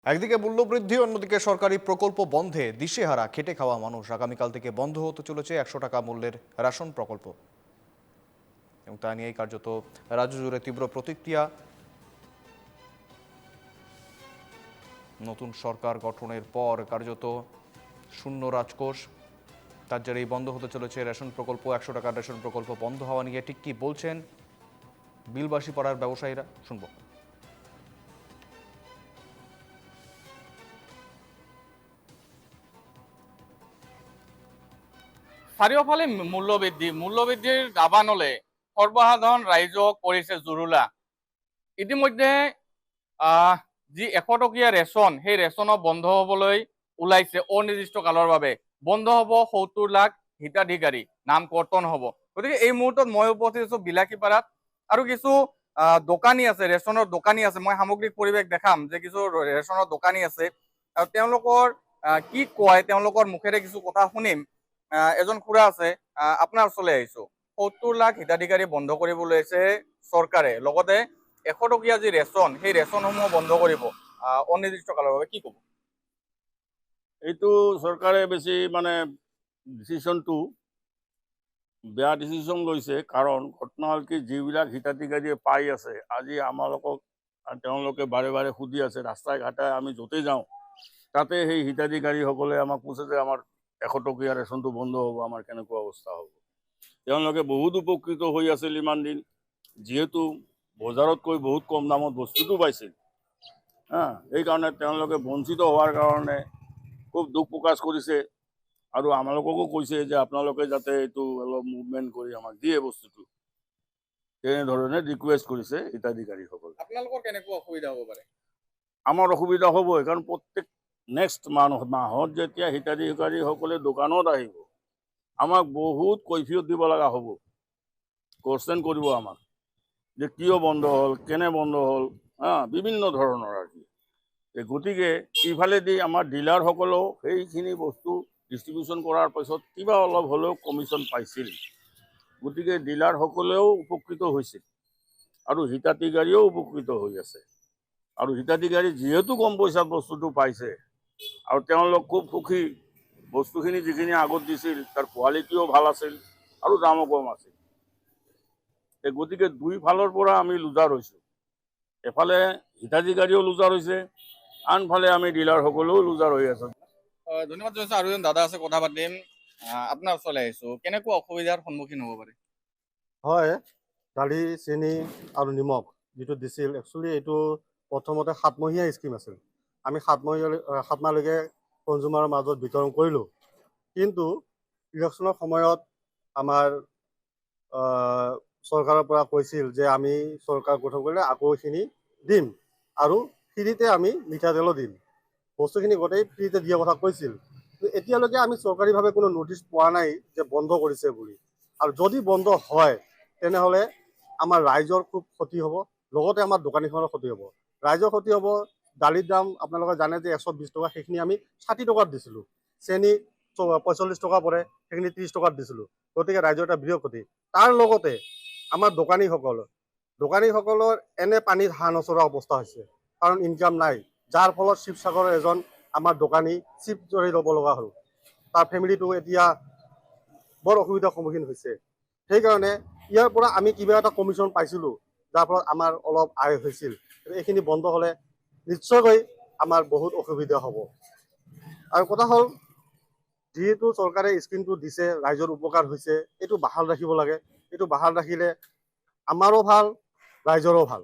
একদিকে মূল্যবৃদ্ধি, অন্যদিকে সরকারি প্রকল্প বন্ধে দিশেহারা খেটে খাওয়া মানুষ। আগামীকাল থেকে বন্ধ হতে চলেছে 100 টাকা মূল্যের রেশন প্রকল্প, এবং তা নিয়েই কার্যত রাজ্য জুড়ে তীব্র প্রতিক্রিয়া। নতুন সরকার গঠনের পর কার্যত শূন্য রাজকোষ, তার জেরেই বন্ধ হতে চলেছে রেশন প্রকল্প। 100 টাকার রেশন প্রকল্প বন্ধ হওয়া নিয়ে ঠিক কি বলছেন বিলবাসী পাড়ার ব্যবসায়ীরা, শুনব। চাৰিওফালে মূল্যবৃদ্ধিৰ দাবানলে সৰ্বসাধাৰণ ৰাইজক কৰিছে জুৰুলা। ইতিমধ্যে যি 100 টকীয়া ৰেচন, সেই ৰেচনো বন্ধ হ'বলৈ ওলাইছে অনিৰ্দিষ্ট কালৰ বাবে। বন্ধ হ'ব 70 লাখ হিতাধিকাৰী, নাম কৰ্তন হ'ব। গতিকে এই মুহূৰ্তত মই উপস্থিত আছো বিলাসীপাৰাত, আৰু কিছু দোকানী আছে, ৰেচনৰ দোকানী আছে। মই সামগ্ৰিক পৰিৱেশ দেখাম যে কিছু ৰেচনৰ দোকানী আছে, আৰু তেওঁলোকৰ কি কয় তেওঁলোকৰ মুখেৰে কিছু কথা শুনিম। এজন খুৰা আছে, আপোনাৰ ওচৰলৈ আহিছো। 70 লাখ হিতাধিকাৰী বন্ধ কৰিবলৈ লৈছে চৰকাৰে, লগতে 100 টকীয়া যি ৰেচন, সেই ৰেচনসমূহ বন্ধ কৰিব অনিৰ্দিষ্ট কালৰ বাবে। কি ক'ব? এইটো চৰকাৰে বেছি ডিচিশ্যনটো বেয়া ডিচিশ্যন লৈছে। কাৰণ ঘটনা হ'ল কি, যিবিলাক হিতাধিকাৰীয়ে পাই আছে, আজি আমালোকক তেওঁলোকে বাৰে বাৰে সুধি আছে। ৰাস্তাই ঘাটে আমি য'তেই যাওঁ তাতে সেই হিতাধিকাৰীসকলে আমাক কৈছে যে আমাৰ 100 টকীয়া ৰেচনটো বন্ধ হ'ব, আমাৰ কেনেকুৱা অৱস্থা হ'ব। তেওঁলোকে বহুত উপকৃত হৈ আছিল ইমান দিন, যিহেতু বজাৰতকৈ বহুত কম দামত বস্তুটো পাইছিল। সেইকাৰণে তেওঁলোকে বঞ্চিত হোৱাৰ কাৰণে খুব দুখ প্ৰকাশ কৰিছে, আৰু আমালোককো কৈছে যে আপোনালোকে যাতে এইটো অলপ মুভমেণ্ট কৰি আমাক দিয়ে বস্তুটো, তেনেধৰণে ৰিকুৱেষ্ট কৰিছে হিতাধিকাৰীসকলে। আপোনালোকৰ কেনেকুৱা অসুবিধা হ'ব পাৰে? আমাৰ অসুবিধা হ'বই, কাৰণ প্ৰত্যেক নেক্সট মাহত যেতিয়া হিতাধিকাৰীসকলে দোকানত আহিব, আমাক বহুত কৈফিয়ত দিব লগা হ'ব, কোৱেশ্যন কৰিব আমাক যে কিয় বন্ধ হ'ল, কেনে বন্ধ হ'ল, বিভিন্ন ধৰণৰ আৰু কি। গতিকে ইফালেদি আমাৰ ডিলাৰসকলেও সেইখিনি বস্তু ডিষ্ট্ৰিবিউশ্যন কৰাৰ পাছত কিবা অলপ হ'লেও কমিশ্যন পাইছিল। গতিকে ডিলাৰসকলেও উপকৃত হৈছিল, আৰু হিতাধিকাৰীও উপকৃত হৈ আছে। আৰু হিতাধিকাৰী যিহেতু কম পইচাত বস্তুটো পাইছে, আৰু তেওঁলোক খুব সুখী। বস্তুখিনি যিখিনি আগত দিছিল তাৰ কোৱালিটিও ভাল আছিল আৰু দামো কম আছিল। গতিকে দুই ফালৰ পৰা আমি লুজাৰ হৈছোঁ। এফালে হিতাধিকাৰীও লুজাৰ হৈছে, আনফালে আমি ডিলাৰসকলেও লুজাৰ হৈ আছোঁ। ধন্যবাদ জনাইছোঁ। আৰু এজন দাদা আছে, কথা পাতিম। আপোনাৰ ওচৰলৈ আহিছোঁ, কেনেকুৱা অসুবিধাৰ সন্মুখীন হ'ব পাৰে? হয়, দালি, চেনি আৰু নিমখ যিটো দিছিল, একচুৱেলি এইটো প্ৰথমতে 7 মহীয়া স্কিম আছিল। আমি 7 মাহলৈকে কনজিউমাৰৰ মাজত বিতৰণ কৰিলোঁ। কিন্তু ইলেকশ্যনৰ সময়ত আমাৰ চৰকাৰৰ পৰা কৈছিল যে আমি চৰকাৰ গঠন কৰিলে আকৌ এইখিনি দিম, আৰু ফ্ৰীতে আমি মিঠাতেলো দিম। বস্তুখিনি গোটেই ফ্ৰীতে দিয়াৰ কথা কৈছিল। কিন্তু এতিয়ালৈকে আমি চৰকাৰীভাৱে কোনো নটিচ পোৱা নাই যে বন্ধ কৰিছে বুলি। আৰু যদি বন্ধ হয় তেনেহ'লে আমাৰ ৰাইজৰ খুব ক্ষতি হ'ব, লগতে আমাৰ দোকানীখনৰ ক্ষতি হ'ব। ৰাইজৰ ক্ষতি হ'ব। দালিৰ দাম আপোনালোকে জানে যে 120 টকা, সেইখিনি আমি 60 টকাত দিছিলোঁ। চেনি 45 টকা পৰে, সেইখিনি 30 টকাত দিছিলোঁ। গতিকে ৰাইজৰ এটা বৃহৎ ক্ষতি। তাৰ লগতে আমাৰ দোকানীসকলৰ এনে পানীত হাঁহ নচৰা অৱস্থা হৈছে, কাৰণ ইনকাম নাই। যাৰ ফলত শিৱসাগৰৰ এজন আমাৰ দোকানী চিপ জৰি ল'ব লগা হ'ল। তাৰ ফেমিলিটো এতিয়া বৰ অসুবিধাৰ সন্মুখীন হৈছে। সেইকাৰণে ইয়াৰ পৰা আমি কিবা এটা কমিশ্যন পাইছিলোঁ, যাৰ ফলত আমাৰ অলপ আয় হৈছিল। এইখিনি বন্ধ হ'লে নিশ্চয়কৈ আমাৰ বহুত অসুবিধা হ'ব। আৰু কথা হ'ল, যিহেতু চৰকাৰে স্কিমটো দিছে, ৰাইজৰ উপকাৰ হৈছে, এইটো বাহাল ৰাখিব লাগে। এইটো বাহাল ৰাখিলে আমাৰো ভাল, ৰাইজৰো ভাল।